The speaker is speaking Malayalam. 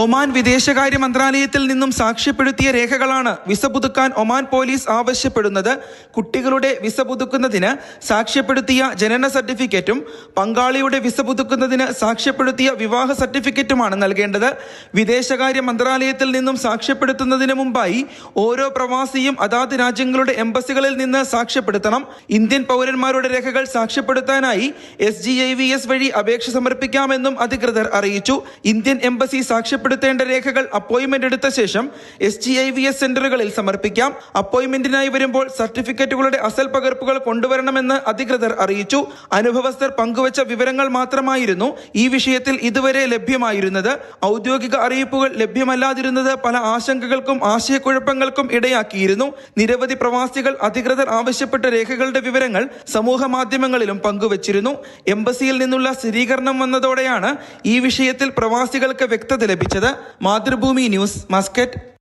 ഒമാൻ വിദേശകാര്യ മന്ത്രാലയത്തിൽ നിന്നും സാക്ഷ്യപ്പെടുത്തിയ രേഖകളാണ് വിസ പുതുക്കാൻ ഒമാൻ പോലീസ് ആവശ്യപ്പെടുന്നത്. കുട്ടികളുടെ വിസ പുതുക്കുന്നതിന് സാക്ഷ്യപ്പെടുത്തിയ ജനന സർട്ടിഫിക്കറ്റും പങ്കാളിയുടെ വിസ പുതുക്കുന്നതിന് സാക്ഷ്യപ്പെടുത്തിയ വിവാഹ സർട്ടിഫിക്കറ്റുമാണ് നൽകേണ്ടത്. വിദേശകാര്യ മന്ത്രാലയത്തിൽ നിന്നും സാക്ഷ്യപ്പെടുത്തുന്നതിന് മുമ്പായി ഓരോ പ്രവാസിയും അതാത് രാജ്യങ്ങളുടെ എംബസികളിൽ നിന്ന് സാക്ഷ്യപ്പെടുത്തണം. ഇന്ത്യൻ പൗരന്മാരുടെ രേഖകൾ സാക്ഷ്യപ്പെടുത്താനായി SGIVS വഴി അപേക്ഷ സമർപ്പിക്കാമെന്നും അധികൃതർ അറിയിച്ചു. ഇന്ത്യൻ എംബസി സാക്ഷ്യപ്പെടുത്തേണ്ട രേഖകൾ അപ്പോയിന്റ്മെന്റ് എടുത്ത ശേഷം SGIVS സെന്ററുകളിൽ സമർപ്പിക്കാം. അപ്പോയിന്റ്മെന്റിനായി വരുമ്പോൾ സർട്ടിഫിക്കറ്റുകളുടെ അസൽ പകർപ്പുകൾ കൊണ്ടുവരണമെന്ന് അധികൃതർ അറിയിച്ചു. അനുഭവസ്ഥർ പങ്കുവച്ച വിവരങ്ങൾ മാത്രമായിരുന്നു ഈ വിഷയത്തിൽ ഇതുവരെ ലഭ്യമായിരുന്നത്. ഔദ്യോഗിക അറിയിപ്പുകൾ ലഭ്യമല്ലാതിരുന്നത് പല ആശങ്കകൾക്കും ആശയക്കുഴപ്പങ്ങൾക്കും ഇടയാക്കിയിരുന്നു. നിരവധി പ്രവാസികൾ അധികൃതർ ആവശ്യപ്പെട്ട രേഖകളുടെ വിവരങ്ങൾ സമൂഹ മാധ്യമങ്ങളിലും പങ്കുവച്ചിരുന്നു. എംബസിയിൽ നിന്നുള്ള സ്ഥിരീകരണം വന്നതോടെയാണ് ഈ വിഷയത്തിൽ പ്രവാസികൾക്ക് വ്യക്തത ലഭിച്ചത്. Mathrubhumi news, Muscat.